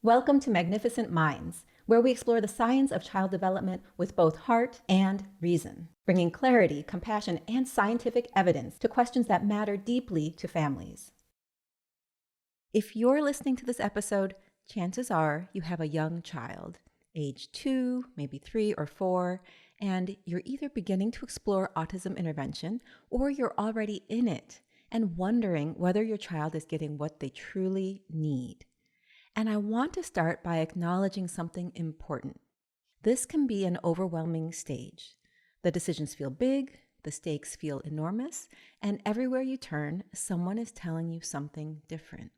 Welcome to Magnificent Minds, where we explore the science of child development with both heart and reason, bringing clarity, compassion, and scientific evidence to questions that matter deeply to families. If you're listening to this episode, chances are you have a young child, age 2, maybe 3 or 4, and you're either beginning to explore autism intervention or you're already in it and wondering whether your child is getting what they truly need. And I want to start by acknowledging something important. This can be an overwhelming stage. The decisions feel big, the stakes feel enormous, and everywhere you turn, someone is telling you something different.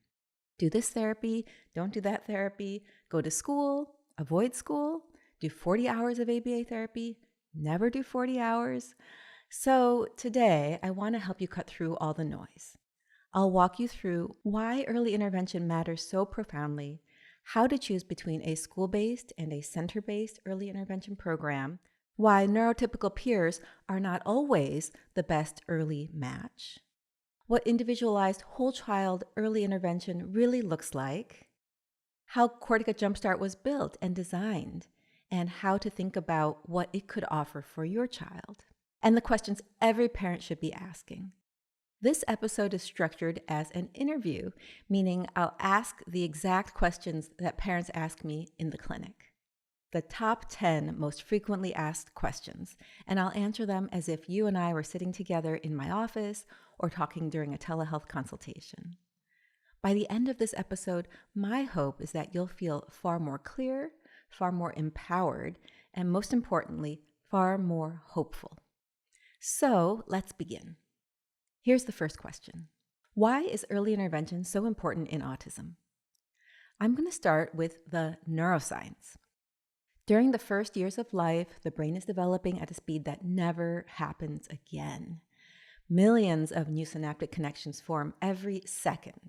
Do this therapy, don't do that therapy, go to school, avoid school, do 40 hours of ABA therapy, never do 40 hours. So today, I want to help you cut through all the noise. I'll walk you through why early intervention matters so profoundly, how to choose between a school-based and a center-based early intervention program, why neurotypical peers are not always the best early match, what individualized whole child early intervention really looks like, how Cortica Jumpstart was built and designed, and how to think about what it could offer for your child, and the questions every parent should be asking. This episode is structured as an interview, meaning I'll ask the exact questions that parents ask me in the clinic. The top 10 most frequently asked questions, and I'll answer them as if you and I were sitting together in my office or talking during a telehealth consultation. By the end of this episode, my hope is that you'll feel far more clear, far more empowered, and most importantly, far more hopeful. So let's begin. Here's the first question. Why is early intervention so important in autism? I'm going to start with the neuroscience. During the first years of life, the brain is developing at a speed that never happens again. Millions of new synaptic connections form every second.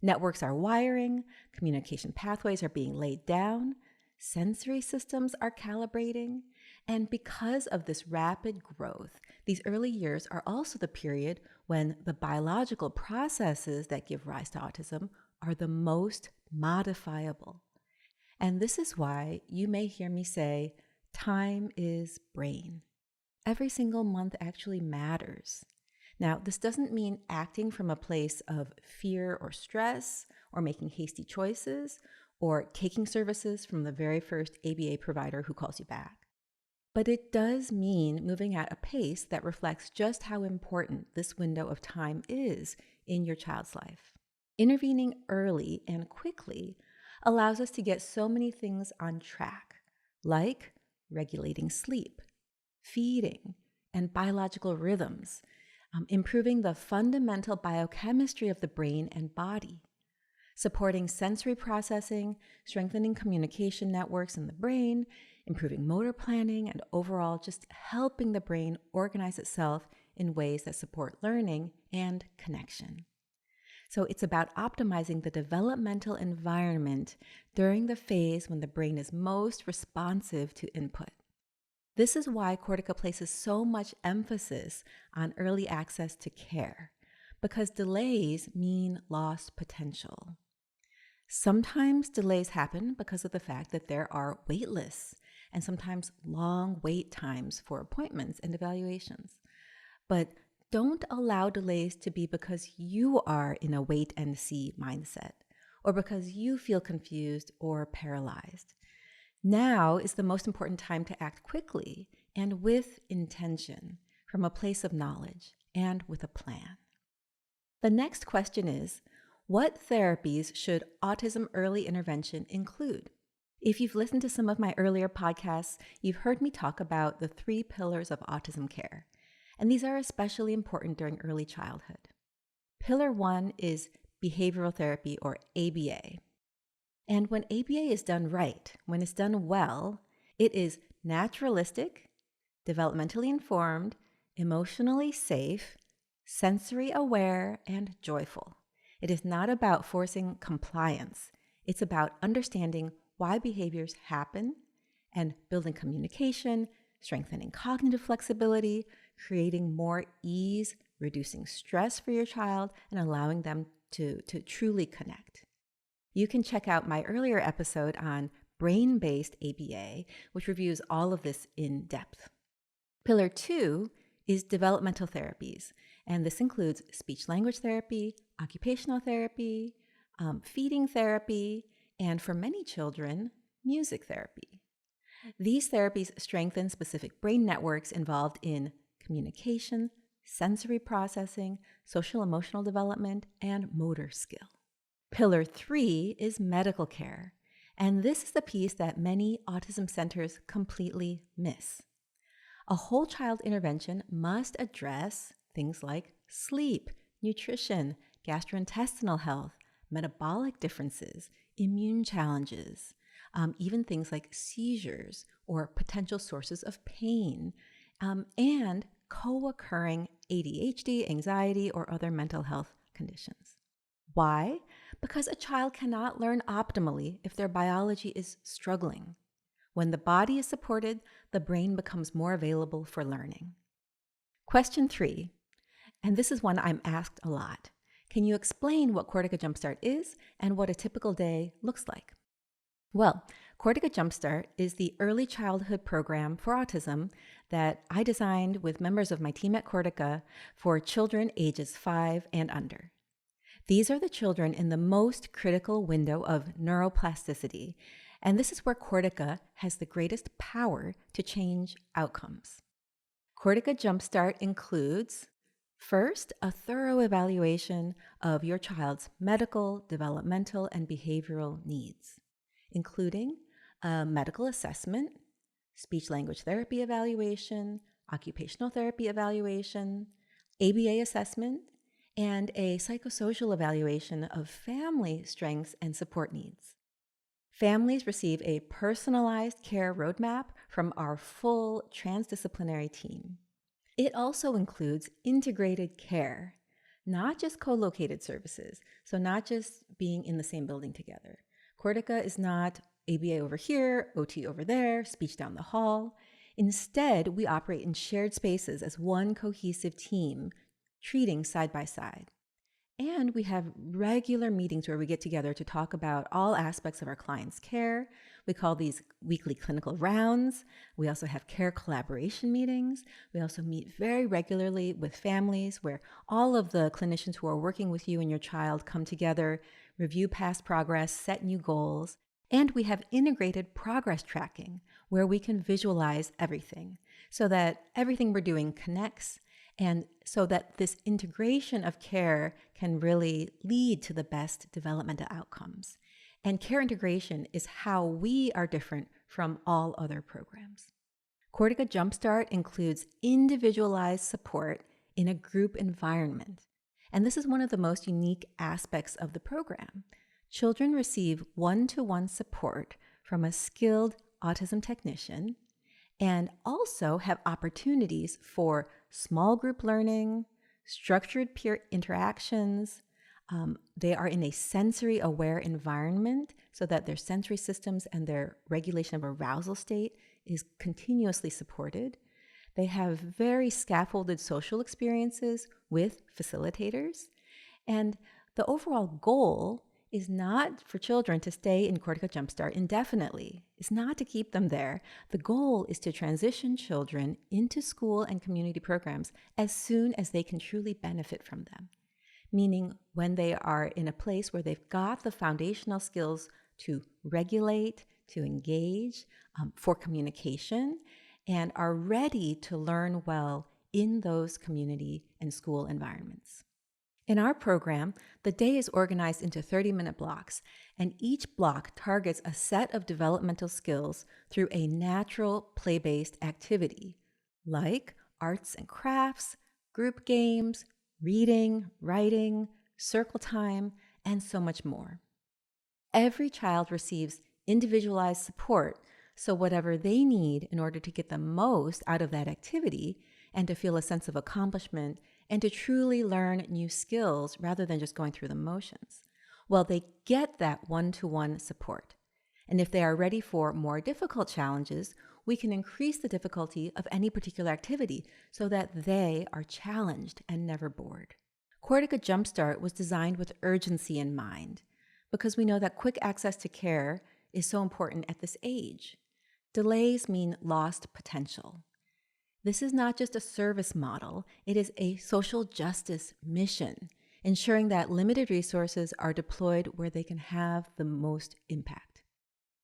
Networks are wiring, communication pathways are being laid down, sensory systems are calibrating, and because of this rapid growth, these early years are also the period when the biological processes that give rise to autism are the most modifiable. And this is why you may hear me say, time is brain. Every single month actually matters. Now, this doesn't mean acting from a place of fear or stress, or making hasty choices, or taking services from the very first ABA provider who calls you back. But it does mean moving at a pace that reflects just how important this window of time is in your child's life. Intervening early and quickly allows us to get so many things on track, like regulating sleep, feeding, and biological rhythms, improving the fundamental biochemistry of the brain and body, supporting sensory processing, strengthening communication networks in the brain, improving motor planning, and overall just helping the brain organize itself in ways that support learning and connection. So it's about optimizing the developmental environment during the phase when the brain is most responsive to input. This is why Cortica places so much emphasis on early access to care, because delays mean lost potential. Sometimes delays happen because of the fact that there are wait lists and sometimes long wait times for appointments and evaluations. But don't allow delays to be because you are in a wait and see mindset or because you feel confused or paralyzed. Now is the most important time to act quickly and with intention, from a place of knowledge and with a plan. The next question is, what therapies should autism early intervention include? If you've listened to some of my earlier podcasts, you've heard me talk about the 3 pillars of autism care, and these are especially important during early childhood. Pillar 1 is behavioral therapy, or ABA. And when ABA is done right, when it's done well, it is naturalistic, developmentally informed, emotionally safe, sensory aware, and joyful. It is not about forcing compliance. It's about understanding why behaviors happen and building communication, strengthening cognitive flexibility, creating more ease, reducing stress for your child, and allowing them to truly connect. You can check out my earlier episode on brain-based ABA, which reviews all of this in depth. Pillar 2 is developmental therapies, and this includes speech-language therapy, occupational therapy, feeding therapy, and for many children, music therapy. These therapies strengthen specific brain networks involved in communication, sensory processing, social-emotional development, and motor skill. Pillar 3 is medical care, and this is the piece that many autism centers completely miss. A whole child intervention must address things like sleep, nutrition, gastrointestinal health, metabolic differences, immune challenges, even things like seizures or potential sources of pain, and co-occurring ADHD, anxiety, or other mental health conditions. Why? Because a child cannot learn optimally if their biology is struggling. When the body is supported, the brain becomes more available for learning. Question 3, and this is one I'm asked a lot. Can you explain what Cortica Jumpstart is and what a typical day looks like? Well, Cortica Jumpstart is the early childhood program for autism that I designed with members of my team at Cortica for children ages 5 and under. These are the children in the most critical window of neuroplasticity, and this is where Cortica has the greatest power to change outcomes. Cortica Jumpstart includes, first, a thorough evaluation of your child's medical, developmental, and behavioral needs, including a medical assessment, speech-language therapy evaluation, occupational therapy evaluation, ABA assessment, and a psychosocial evaluation of family strengths and support needs. Families receive a personalized care roadmap from our full transdisciplinary team. It also includes integrated care, not just co-located services, so not just being in the same building together. Cortica is not ABA over here, OT over there, speech down the hall. Instead, we operate in shared spaces as one cohesive team, treating side by side. And we have regular meetings where we get together to talk about all aspects of our clients' care. We call these weekly clinical rounds. We also have care collaboration meetings. We also meet very regularly with families where all of the clinicians who are working with you and your child come together, review past progress, set new goals. And we have integrated progress tracking where we can visualize everything so that everything we're doing connects, and so that this integration of care can really lead to the best developmental outcomes. And care integration is how we are different from all other programs. Cortica Jumpstart includes individualized support in a group environment. And this is one of the most unique aspects of the program. Children receive one-to-one support from a skilled autism technician and also have opportunities for small group learning, structured peer interactions. They are in a sensory aware environment so that their sensory systems and their regulation of arousal state is continuously supported. They have very scaffolded social experiences with facilitators. And the overall goal is not for children to stay in Cortica Jumpstart indefinitely. It's not to keep them there. The goal is to transition children into school and community programs as soon as they can truly benefit from them. Meaning when they are in a place where they've got the foundational skills to regulate, to engage, for communication, and are ready to learn well in those community and school environments. In our program, the day is organized into 30-minute blocks, and each block targets a set of developmental skills through a natural play-based activity, like arts and crafts, group games, reading, writing, circle time, and so much more. Every child receives individualized support, so whatever they need in order to get the most out of that activity and to feel a sense of accomplishment and to truly learn new skills rather than just going through the motions. Well, they get that one-to-one support. And if they are ready for more difficult challenges, we can increase the difficulty of any particular activity so that they are challenged and never bored. Cortica Jumpstart was designed with urgency in mind. because we know that quick access to care is so important at this age. Delays mean lost potential. This is not just a service model, it is a social justice mission, ensuring that limited resources are deployed where they can have the most impact.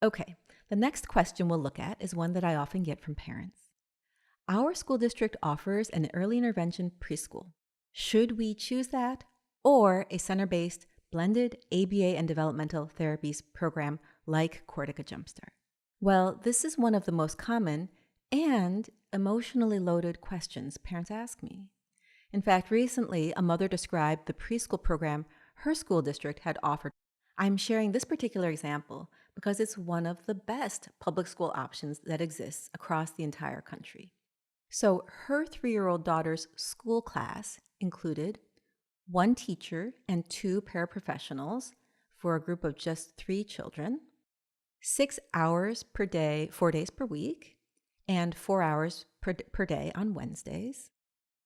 Okay, the next question we'll look at is one that I often get from parents. Our school district offers an early intervention preschool. Should we choose that or a center-based blended ABA and developmental therapies program like Cortica Jumpstart? Well, this is one of the most common and emotionally loaded questions parents ask me. In fact, recently, a mother described the preschool program her school district had offered. I'm sharing this particular example because it's one of the best public school options that exists across the entire country. So her 3-year-old daughter's school class included 1 teacher and 2 paraprofessionals for a group of just 3 children, 6 hours per day, 4 days per week, and 4 hours per day on Wednesdays.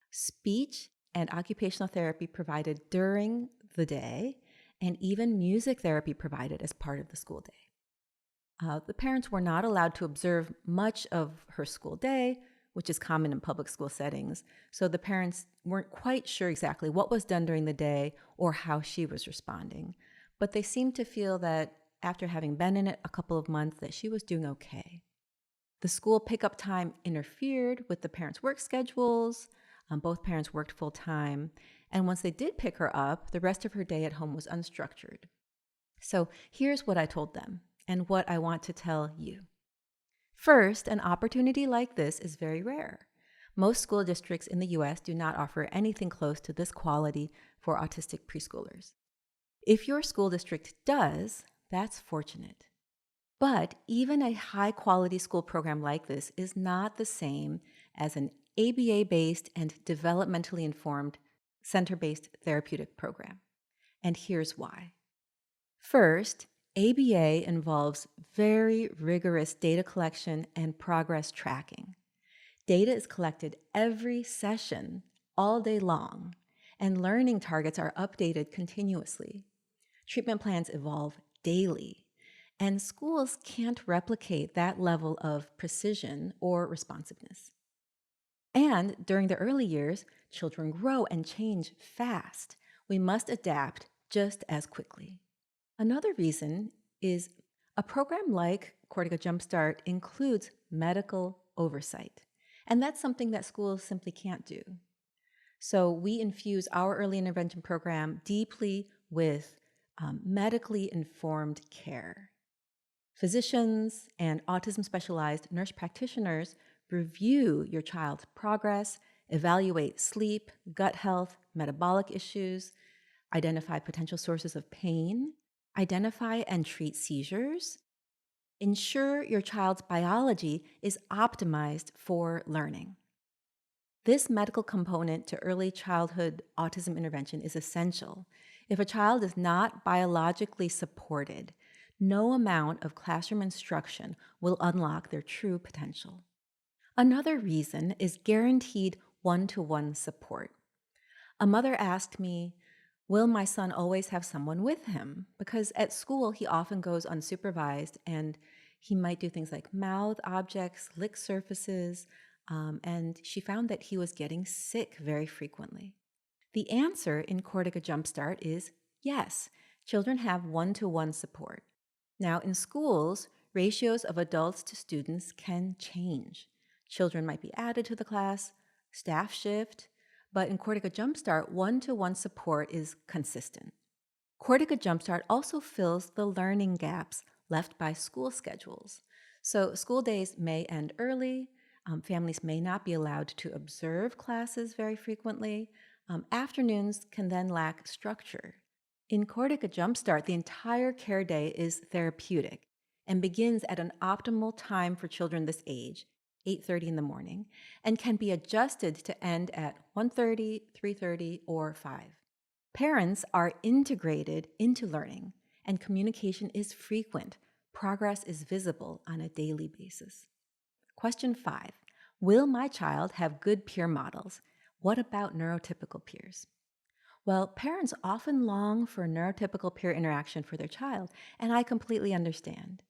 Speech and occupational therapy provided during the day, and even music therapy provided as part of the school day. The parents were not allowed to observe much of her school day, which is common in public school settings, so the parents weren't quite sure exactly what was done during the day or how she was responding. But they seemed to feel that after having been in it a couple of months, that she was doing okay. The school pickup time interfered with the parents' work schedules. Both parents worked full-time, and once they did pick her up, the rest of her day at home was unstructured. So here's what I told them, and what I want to tell you. First, an opportunity like this is very rare. Most school districts in the U.S. do not offer anything close to this quality for autistic preschoolers. If your school district does, that's fortunate. But even a high-quality school program like this is not the same as an ABA-based and developmentally informed center-based therapeutic program. And here's why. First, ABA involves very rigorous data collection and progress tracking. Data is collected every session, all day long, and learning targets are updated continuously. Treatment plans evolve daily, and schools can't replicate that level of precision or responsiveness. And during the early years, children grow and change fast. We must adapt just as quickly. Another reason is a program like Cortica Jumpstart includes medical oversight, and that's something that schools simply can't do. So we infuse our early intervention program deeply with medically informed care. Physicians and autism-specialized nurse practitioners review your child's progress, evaluate sleep, gut health, metabolic issues, identify potential sources of pain, identify and treat seizures, ensure your child's biology is optimized for learning. This medical component to early childhood autism intervention is essential. If a child is not biologically supported, no amount of classroom instruction will unlock their true potential. Another reason is guaranteed one-to-one support. A mother asked me, will my son always have someone with him? Because at school, he often goes unsupervised, and he might do things like mouth objects, lick surfaces, and she found that he was getting sick very frequently. The answer in Cortica Jumpstart is yes, children have one-to-one support. Now, in schools, ratios of adults to students can change. Children might be added to the class, staff shift, but in Cortica Jumpstart, one-to-one support is consistent. Cortica Jumpstart also fills the learning gaps left by school schedules. So school days may end early, families may not be allowed to observe classes very frequently, afternoons can then lack structure. In Cortica Jumpstart, the entire care day is therapeutic and begins at an optimal time for children this age, 8:30 in the morning, and can be adjusted to end at 1:30, 3:30, or 5. Parents are integrated into learning, and communication is frequent. Progress is visible on a daily basis. Question 5. Will my child have good peer models? What about neurotypical peers? Well, parents often long for neurotypical peer interaction for their child, and I completely understand.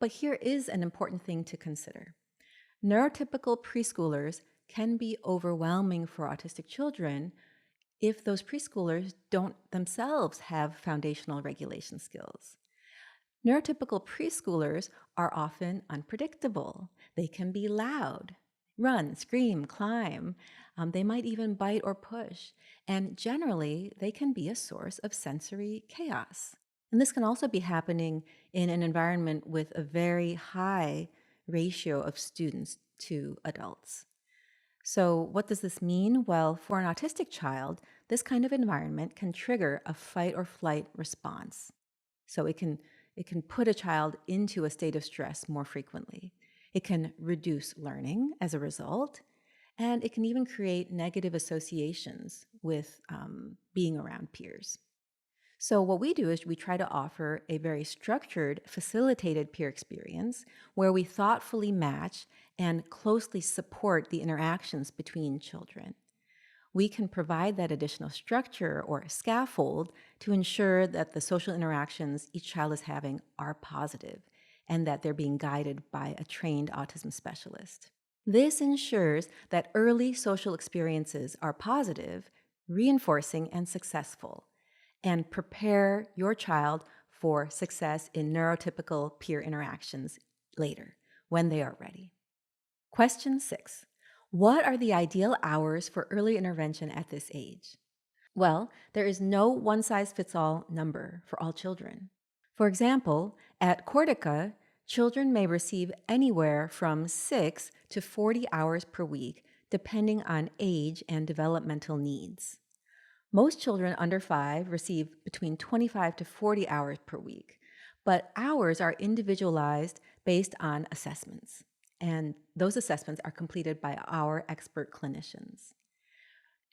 But here is an important thing to consider. Neurotypical preschoolers can be overwhelming for autistic children if those preschoolers don't themselves have foundational regulation skills. Neurotypical preschoolers are often unpredictable. They can be loud, run, scream, climb. They might even bite or push. And generally, they can be a source of sensory chaos. And this can also be happening in an environment with a very high ratio of students to adults. So, what does this mean? Well, for an autistic child, this kind of environment can trigger a fight or flight response. So it can put a child into a state of stress more frequently. It can reduce learning as a result, and it can even create negative associations with being around peers. So what we do is we try to offer a very structured, facilitated peer experience where we thoughtfully match and closely support the interactions between children. We can provide that additional structure or scaffold to ensure that the social interactions each child is having are positive and that they're being guided by a trained autism specialist. This ensures that early social experiences are positive, reinforcing, and successful, and prepare your child for success in neurotypical peer interactions later when they are ready. Question 6. What are the ideal hours for early intervention at this age? Well, there is no one-size-fits-all number for all children. For example, at Cortica, children may receive anywhere from 6 to 40 hours per week, depending on age and developmental needs. Most children under 5 receive between 25 to 40 hours per week, but hours are individualized based on assessments. And those assessments are completed by our expert clinicians.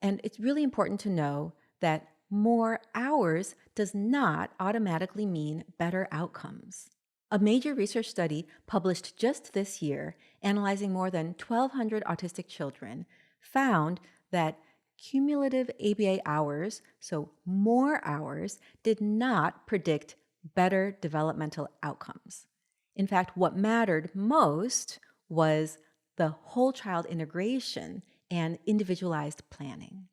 And it's really important to know that more hours does not automatically mean better outcomes. A major research study published just this year, analyzing more than 1,200 autistic children, found that cumulative ABA hours, so more hours, did not predict better developmental outcomes. In fact, what mattered most was the whole child integration and individualized planning.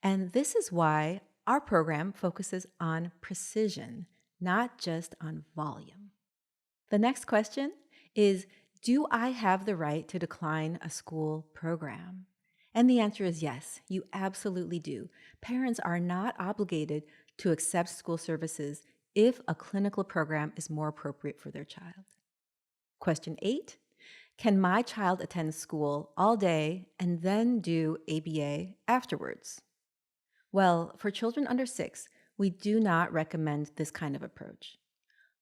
And this is why our program focuses on precision, not just on volume. The next question is, do I have the right to decline a school program? And the answer is yes, you absolutely do. Parents are not obligated to accept school services if a clinical program is more appropriate for their child. Question 8. Can my child attend school all day and then do ABA afterwards? Well, for children under 6, we do not recommend this kind of approach.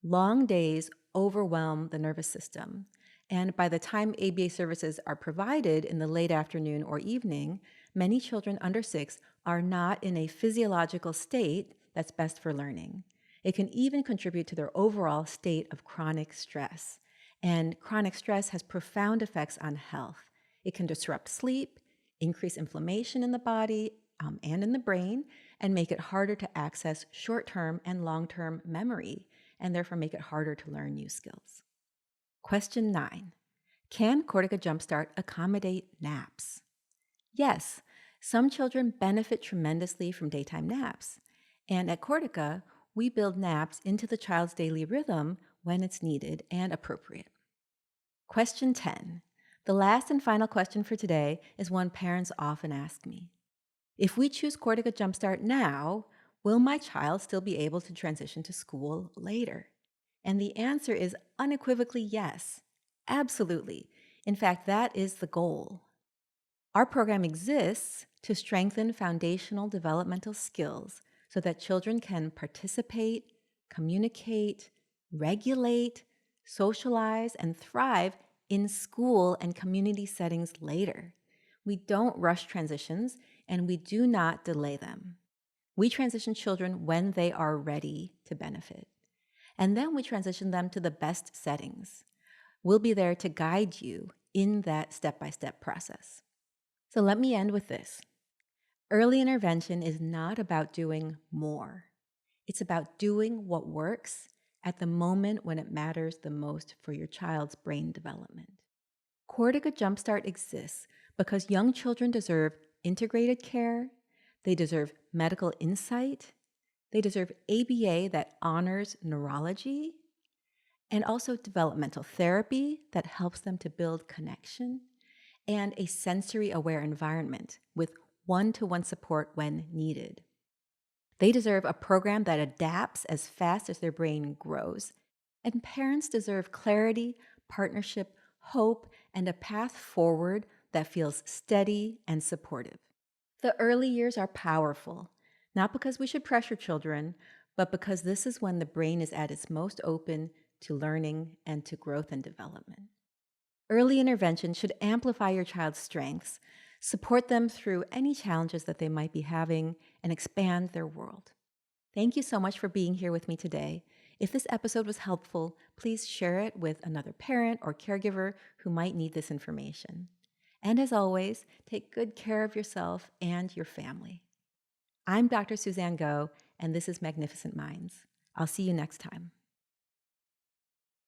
Long days overwhelm the nervous system, and by the time ABA services are provided in the late afternoon or evening, many children under 6 are not in a physiological state that's best for learning. It can even contribute to their overall state of chronic stress. And chronic stress has profound effects on health. It can disrupt sleep, increase inflammation in the body and in the brain, and make it harder to access short-term and long-term memory, and therefore make it harder to learn new skills. Question 9. Can Cortica Jumpstart accommodate naps? Yes, some children benefit tremendously from daytime naps. And at Cortica, we build naps into the child's daily rhythm when it's needed and appropriate. Question 10. The last and final question for today is one parents often ask me. If we choose Cortica Jumpstart now, will my child still be able to transition to school later? And the answer is unequivocally yes. Absolutely. In fact, that is the goal. Our program exists to strengthen foundational developmental skills so that children can participate, communicate, regulate, socialize, and thrive in school and community settings later. We don't rush transitions, and we do not delay them. We transition children when they are ready to benefit. And then we transition them to the best settings. We'll be there to guide you in that step-by-step process. So let me end with this. Early intervention is not about doing more. It's about doing what works at the moment when it matters the most for your child's brain development. Cortica Jumpstart exists because young children deserve integrated care, they deserve medical insight, they deserve ABA that honors neurology, and also developmental therapy that helps them to build connection, and a sensory-aware environment with one-to-one support when needed. They deserve a program that adapts as fast as their brain grows. And parents deserve clarity, partnership, hope, and a path forward that feels steady and supportive. The early years are powerful, not because we should pressure children, but because this is when the brain is at its most open to learning and to growth and development. Early intervention should amplify your child's strengths, support them through any challenges that they might be having, and expand their world. Thank you so much for being here with me today. If this episode was helpful, please share it with another parent or caregiver who might need this information. And as always, take good care of yourself and your family. I'm Dr. Suzanne Go, and this is Magnificent Minds. I'll see you next time.